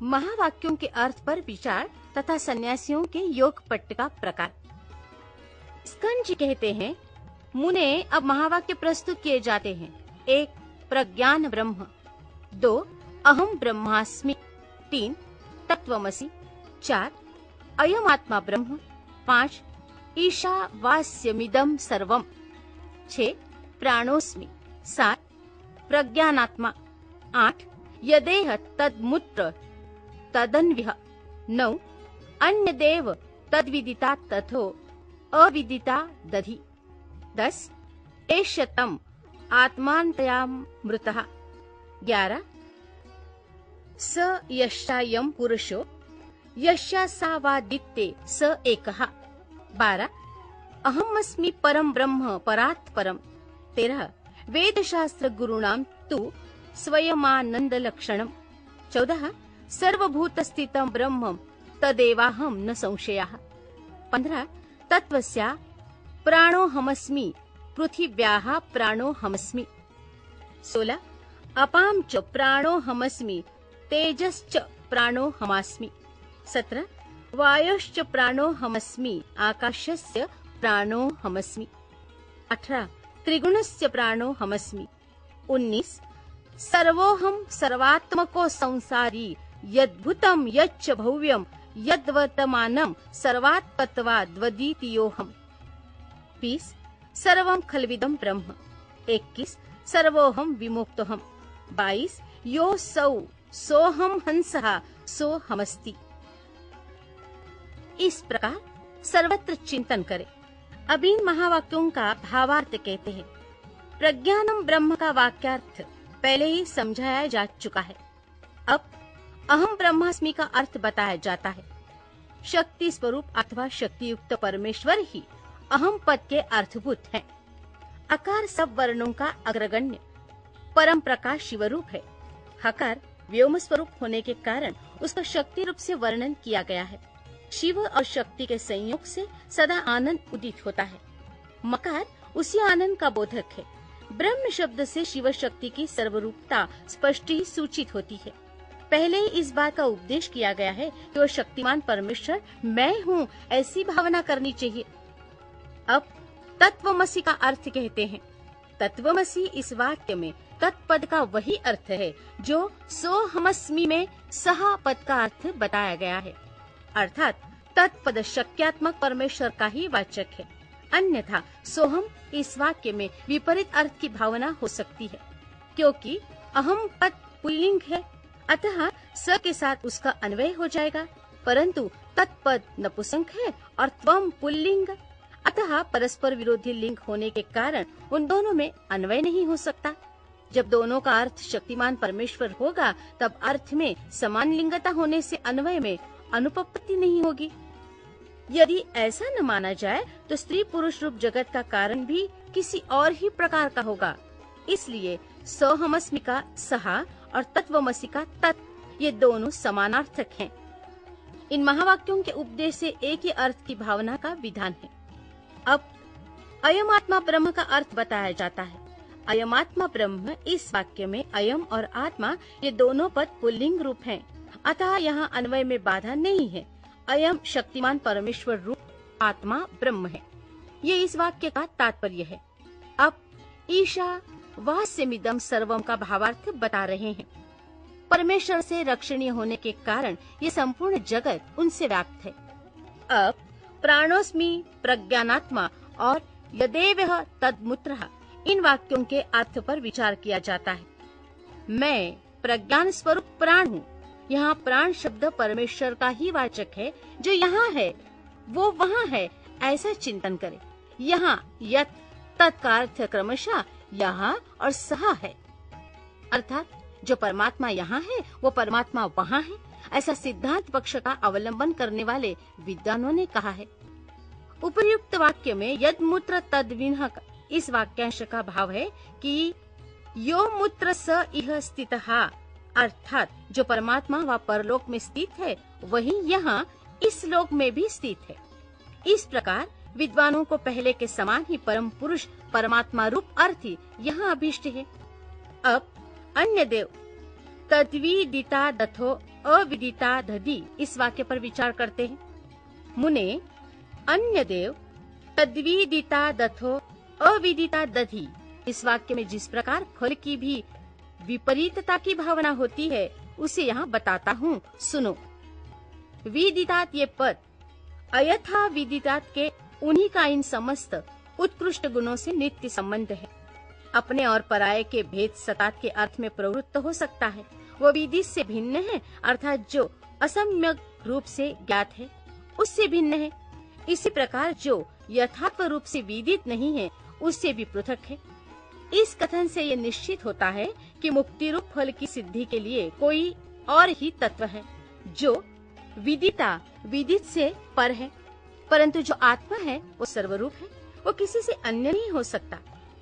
महावाक्यों के अर्थ पर विचार तथा सन्यासियों के योग पट्ट का प्रकार। स्कंद जी कहते हैं, मुने अब महावाक्य प्रस्तुत किए जाते हैं। 1 प्रज्ञान ब्रह्म, 2 अहम ब्रह्मास्मि, 3 तत्वमसि, 4 अयम आत्मा ब्रह्म, 5 ईशावास्यमिदं सर्वम, 6 प्राणोस्मि, 7 प्रज्ञानात्मा, 8 यदेह तद्मूत्र तदन्विह, 9 अन्यदेव तद्विदिता तथो अविदिता दधि, 10 एषतम आत्मान्तयामृतः, 11 स यश्चायं पुरुषो यस्यासावादित्ये स एकः, 12 अहमस्मि परम ब्रह्म परात् परम, 13 वेदशास्त्र गुरुणां तु स्वयमानंद लक्षणम, 14 सर्वभूतस्थितं ब्रह्म तदेवाहं न संशयः, 15 तत्वस्या प्राणोहमस्मि पृथिव्याः प्राणोहमस्मि, 16 अपां च प्राणोहमस्मि तेजश्च प्राणोहमास्मि, 17 वायोश्च प्राणोहमस्मि आकाशस्य प्राणोहमस्मि, 18 त्रिगुणस्य प्राणोहमस्मि, 19 सर्वोहम सर्वात्मको संसारी यद्भुतं यच्च भव्यं यद्वर्तमानं सर्वात्मत्वाद्वद्वितीयोऽहम्, 20 सर्वं खल्विदं ब्रह्म, 21 सर्वोहम विमुक्तोऽहम्, 22 योऽसौ सोऽहं हंसः सोऽहमस्ति। इस प्रकार सर्वत्र चिंतन करें। अब इन महावाक्यों का भावार्थ कहते हैं। प्रज्ञानम ब्रह्म का वाक्यार्थ पहले ही समझाया जा चुका है। अब अहम ब्रह्मास्मि का अर्थ बताया जाता है। शक्ति स्वरूप अथवा शक्ति युक्त परमेश्वर ही अहम पद के अर्थभूत हैं। अकार सब वर्णों का अग्रगण्य परम प्रकाश शिवरूप है। हकार व्योम स्वरूप होने के कारण उसका शक्ति रूप से वर्णन किया गया है। शिव और शक्ति के संयोग से सदा आनंद उदित होता है। मकार उसी आनंद का बोधक है। ब्रह्म शब्द से शिव शक्ति की सर्वरूपता स्पष्ट ही सूचित होती है। पहले ही इस बात का उपदेश किया गया है कि वह शक्तिमान परमेश्वर मैं हूँ, ऐसी भावना करनी चाहिए। अब तत्वमसि का अर्थ कहते हैं। तत्वमसि इस वाक्य में तत्पद का वही अर्थ है जो सोहमस्मि में सहा पद का अर्थ बताया गया है। अर्थात तत्पद शक्यात्मक परमेश्वर का ही वाचक है। अन्यथा सोहम इस वाक्य में विपरीत अर्थ की भावना हो सकती है, क्योंकि अहम पद पुल्लिंग है, अतः स के साथ उसका अन्वय हो जाएगा। परंतु तत्पद नपुंसक है और त्वम पुल्लिंग, अतः परस्पर विरोधी लिंग होने के कारण उन दोनों में अन्वय नहीं हो सकता। जब दोनों का अर्थ शक्तिमान परमेश्वर होगा, तब अर्थ में समान लिंगता होने से अन्वय में अनुपपत्ति नहीं होगी। यदि ऐसा न माना जाए तो स्त्री पुरुष रूप जगत का कारण भी किसी और ही प्रकार का होगा। इसलिए सोहमस्मि का सहा और तत्वमसि का तत् ये दोनों समानार्थक हैं। इन महावाक्यों के उपदेश से एक ही अर्थ की भावना का विधान है। अब अयम आत्मा ब्रह्म का अर्थ बताया जाता है। अयम आत्मा ब्रह्म इस वाक्य में अयम और आत्मा ये दोनों पद पुल्लिंग रूप हैं, अतः यहाँ अन्वय में बाधा नहीं है। अयम शक्तिमान परमेश्वर रूप आत्मा ब्रह्म है, ये इस वाक्य का तात्पर्य है। अब ईशा वास्यमिदं सर्वम का भावार्थ बता रहे हैं। परमेश्वर से रक्षणीय होने के कारण ये संपूर्ण जगत उनसे व्याप्त है। अब प्राणोस्मि, प्रज्ञानात्मा और यदेवः तद्मूत्रः इन वाक्यों के अर्थ पर विचार किया जाता है। मैं प्रज्ञान स्वरूप प्राण हूँ। यहाँ प्राण शब्द परमेश्वर का ही वाचक है। जो यहाँ है वो वहाँ है, ऐसा चिंतन करें। यहाँ यत् तत् का अर्थ क्रमशः यहाँ और सहा है, अर्थात जो परमात्मा यहाँ है वो परमात्मा वहाँ है, ऐसा सिद्धांत पक्ष का अवलंबन करने वाले विद्वानों ने कहा है। उपर्युक्त वाक्य में यद मूत्र तद विन्ह इस वाक्यांश का भाव है कि यो मूत्र स इह स्थितः, अर्थात जो परमात्मा व परलोक में स्थित है वही यहाँ इस लोक में भी स्थित है। इस प्रकार विद्वानों को पहले के समान ही परम पुरुष परमात्मा रूप अर्थ यहाँ अभिष्ट है। अब अन्य देव तद्विदिता दथो अविदिता दधि इस वाक्य पर विचार करते हैं। मुने अन्य देव तद्विदिता दथो अविदिता दधि इस वाक्य में जिस प्रकार फल की भी विपरीतता की भावना होती है उसे यहाँ बताता हूँ, सुनो। विदितात ये पद अयथा विदितात के उन्हीं का इन समस्त उत्कृष्ट गुणों से नित्य संबंध है। अपने और पराये के भेद सतात के अर्थ में प्रवृत्त हो सकता है, वो विदित से भिन्न है, अर्थात जो असम्यक रूप से ज्ञात है उससे भिन्न है। इसी प्रकार जो यथार्थ रूप से विदित नहीं है उससे भी पृथक है। इस कथन से ये निश्चित होता है कि मुक्ति रूप फल की सिद्धि के लिए कोई और ही तत्व है जो विदिता विदित से पर है, परंतु जो आत्मा है वो सर्वरूप है, वो किसी से अन्य नहीं हो सकता।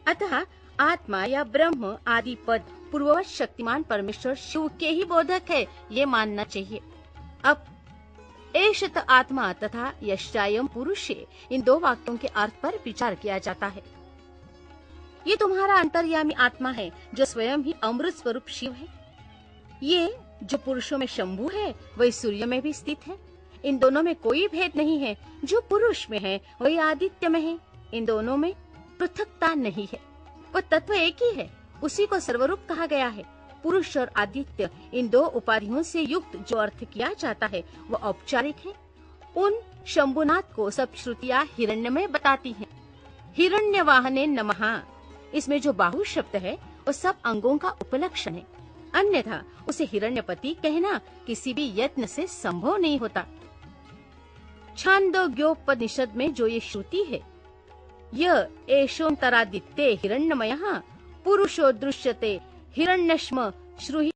अतः आत्मा या ब्रह्म आदि पद पूर्ववत शक्तिमान परमेश्वर शिव के ही बोधक है, ये मानना चाहिए। अब एषत आत्मा तथा यश्चायम पुरुषे इन दो वाक्यों के अर्थ पर विचार किया जाता है। ये तुम्हारा अंतर्यामी आत्मा है जो स्वयं ही अमृत स्वरूप शिव है। ये जो पुरुषों में शंभु है वही सूर्य में भी स्थित है। इन दोनों में कोई भेद नहीं है। जो पुरुष में है वही आदित्य में है। इन दोनों में पृथकता नहीं है, वो तत्व एक ही है। उसी को सर्वरूप कहा गया है। पुरुष और आदित्य इन दो उपाधियों से युक्त जो अर्थ किया जाता है वो औपचारिक है। उन शंभुनाथ को सब श्रुतियाँ हिरण्यमय बताती हैं। हिरण्य वाहने नमः, इसमें जो बाहु शब्द है वो सब अंगों का उपलक्षण है, अन्यथा उसे हिरण्यपति कहना किसी भी यत्न से संभव नहीं होता। छांदोग्योपनिषद में जो ये श्रुति है, यह एषोन्तरादित्ये हिरण्यमयः पुरुषो दृश्यते हिरण्यश्म श्रुहि